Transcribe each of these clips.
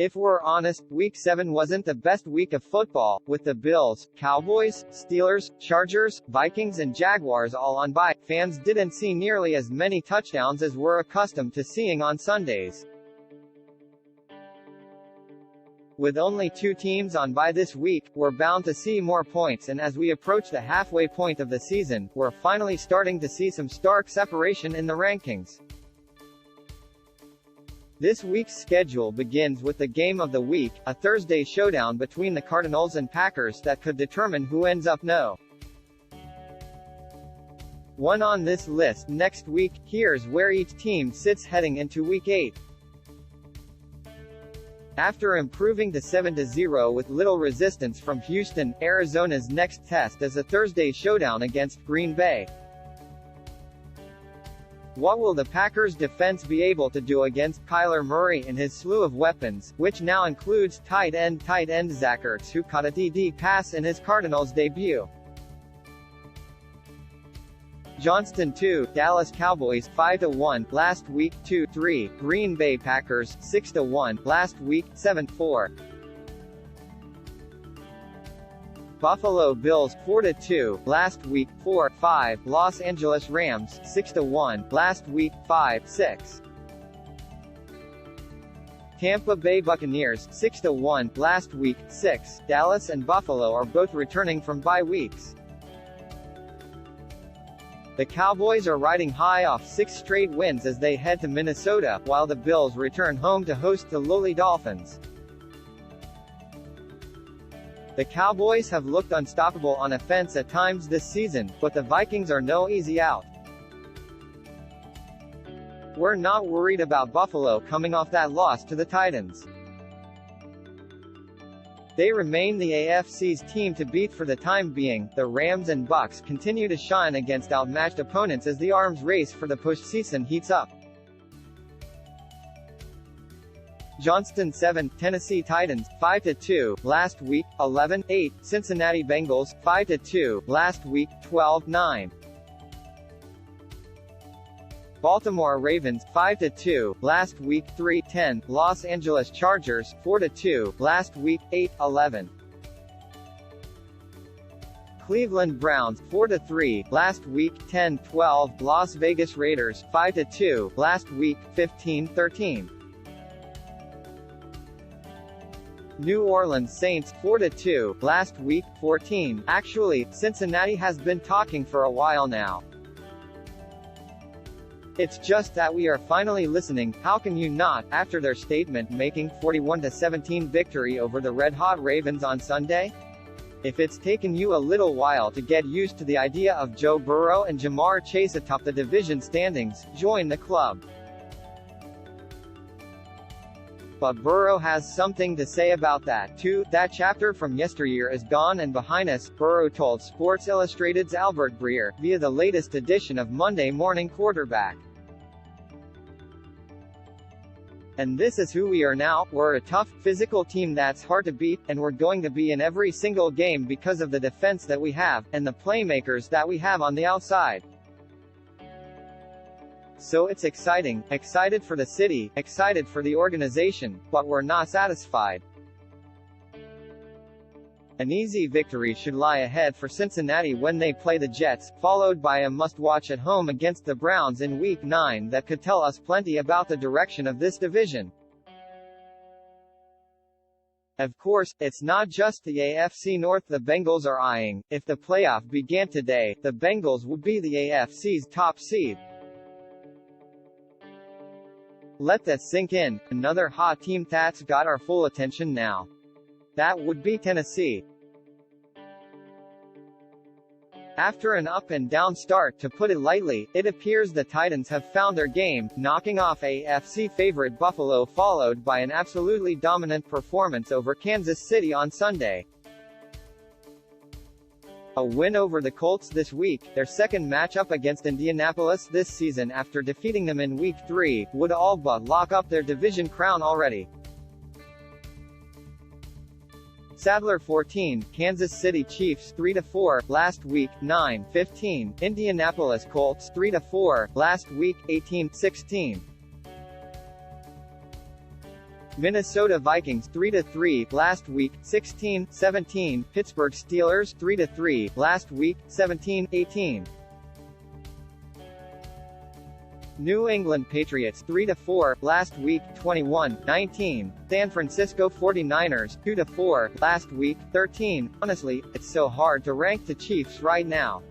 If we're honest, Week 7 wasn't the best week of football, with the Bills, Cowboys, Steelers, Chargers, Vikings and Jaguars all on bye. Fans didn't see nearly as many touchdowns as we're accustomed to seeing on Sundays. With only 2 teams on bye this week, we're bound to see more points, and as we approach the halfway point of the season, we're finally starting to see some stark separation in the rankings. This week's schedule begins with the game of the week, a Thursday showdown between the Cardinals and Packers that could determine who ends up No. 1 on this list. Next week, here's where each team sits heading into Week 8. After improving to 7-0 with little resistance from Houston, Arizona's next test is a Thursday showdown against Green Bay. What will the Packers' defense be able to do against Kyler Murray and his slew of weapons, which now includes tight end Zach Ertz, who caught a TD pass in his Cardinals debut? Johnston 2, Dallas Cowboys 5-1 last week. 2-3, Green Bay Packers 6-1 last week. 7-4. Buffalo Bills 4-2 last week. 4-5, Los Angeles Rams 6-1 last week. 5-6. Tampa Bay Buccaneers 6-1 last week. 6. Dallas and Buffalo are both returning from bye weeks. The Cowboys are riding high off 6 straight wins as they head to Minnesota, while the Bills return home to host the lowly Dolphins. The Cowboys have looked unstoppable on offense at times this season, but the Vikings are no easy out. We're not worried about Buffalo coming off that loss to the Titans. They remain the AFC's team to beat for the time being. The Rams and Bucs continue to shine against outmatched opponents as the arms race for the postseason heats up. Johnston 7, Tennessee Titans 5-2 last week. 11-8, Cincinnati Bengals 5-2 last week. 12-9. Baltimore Ravens 5-2 last week. 3-10, Los Angeles Chargers 4-2 last week. 8-11. Cleveland Browns 4-3 last week. 10-12, Las Vegas Raiders 5-2 last week. 15-13. New Orleans Saints 4-2 last week. 14. Actually, Cincinnati has been talking for a while now. It's just that we are finally listening. How can you not, after their statement-making 41-17 victory over the red-hot Ravens on Sunday? If it's taken you a little while to get used to the idea of Joe Burrow and Jamar Chase atop the division standings, join the club. But Burrow has something to say about that, too. That chapter from yesteryear is gone and behind us, Burrow told Sports Illustrated's Albert Breer, via the latest edition of Monday Morning Quarterback. And this is who we are now. We're a tough, physical team that's hard to beat, and we're going to be in every single game because of the defense that we have, and the playmakers that we have on the outside. So it's exciting, excited for the city, excited for the organization, but we're not satisfied. An easy victory should lie ahead for Cincinnati when they play the Jets, followed by a must-watch at home against the Browns in Week 9 that could tell us plenty about the direction of this division. Of course, it's not just the AFC North the Bengals are eyeing. If the playoff began today, the Bengals would be the AFC's top seed. Let that sink in. Another hot team that's got our full attention now. That would be Tennessee. After an up-and-down start, to put it lightly, it appears the Titans have found their game, knocking off AFC favorite Buffalo followed by an absolutely dominant performance over Kansas City on Sunday. A win over the Colts this week, their second matchup against Indianapolis this season after defeating them in Week 3, would all but lock up their division crown already. Sadler 14, Kansas City Chiefs 3-4 last week. 9-15, Indianapolis Colts 3-4 last week. 18-16. Minnesota Vikings 3-3 last week, 16-17. Pittsburgh Steelers 3-3 last week, 17-18. New England Patriots 3-4 last week, 21-19. San Francisco 49ers 2-4 last week, 13. Honestly, it's so hard to rank the Chiefs right now.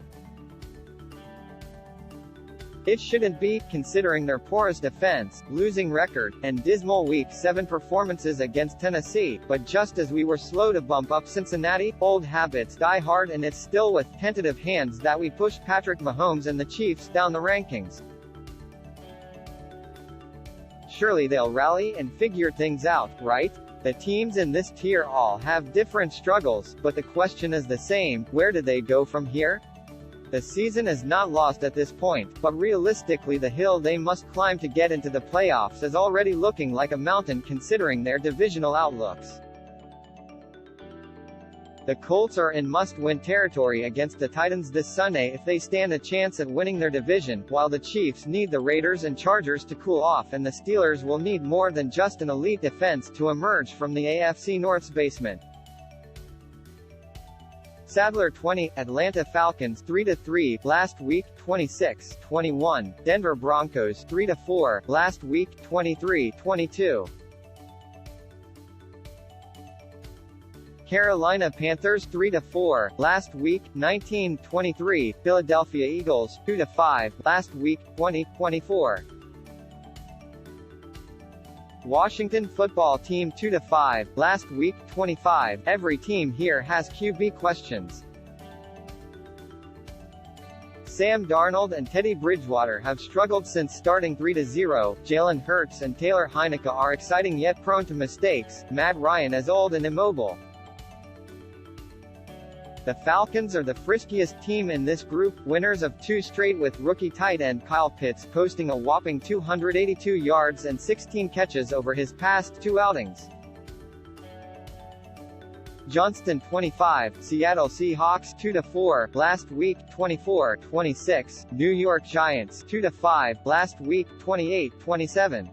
It shouldn't be, considering their porous defense, losing record, and dismal Week 7 performances against Tennessee, but just as we were slow to bump up Cincinnati, old habits die hard, and it's still with tentative hands that we push Patrick Mahomes and the Chiefs down the rankings. Surely they'll rally and figure things out, right? The teams in this tier all have different struggles, but the question is the same: where do they go from here? The season is not lost at this point, but realistically the hill they must climb to get into the playoffs is already looking like a mountain considering their divisional outlooks. The Colts are in must-win territory against the Titans this Sunday if they stand a chance at winning their division, while the Chiefs need the Raiders and Chargers to cool off, and the Steelers will need more than just an elite defense to emerge from the AFC North's basement. Sadler 20, Atlanta Falcons 3-3 last week, 26-21. Denver Broncos 3-4 last week, 23-22. Carolina Panthers 3-4 last week, 19-23. Philadelphia Eagles 2-5 last week, 20-24. Washington Football Team 2-5 last week, 25. Every team here has QB questions. Sam Darnold and Teddy Bridgewater have struggled since starting 3-0. Jalen Hurts and Taylor Heinicke are exciting yet prone to mistakes. Matt Ryan is old and immobile. The Falcons are the friskiest team in this group, winners of 2 straight with rookie tight end Kyle Pitts posting a whopping 282 yards and 16 catches over his past 2 outings. Johnston 25, Seattle Seahawks 2-4 last week, 24-26. New York Giants 2-5 last week, 28-27.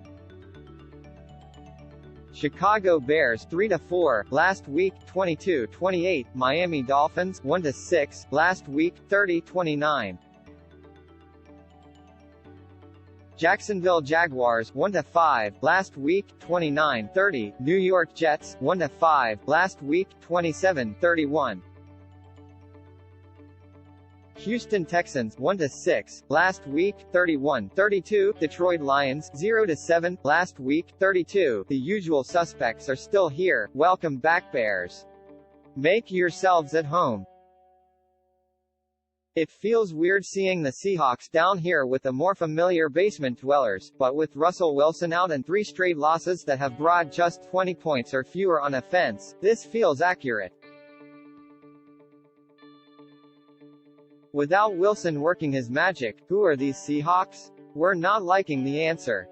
Chicago Bears 3-4 last week, 22-28. Miami Dolphins 1-6 last week, 30-29. Jacksonville Jaguars 1-5 last week, 29-30. New York Jets 1-5 last week, 27-31. Houston Texans 1-6 last week, 31-32. Detroit Lions 0-7 last week, 32. The usual suspects are still here. Welcome back, Bears. Make yourselves at home. It feels weird seeing the Seahawks down here with the more familiar basement dwellers, but with Russell Wilson out and 3 straight losses that have brought just 20 points or fewer on offense, this feels accurate. Without Wilson working his magic, who are these Seahawks? We're not liking the answer.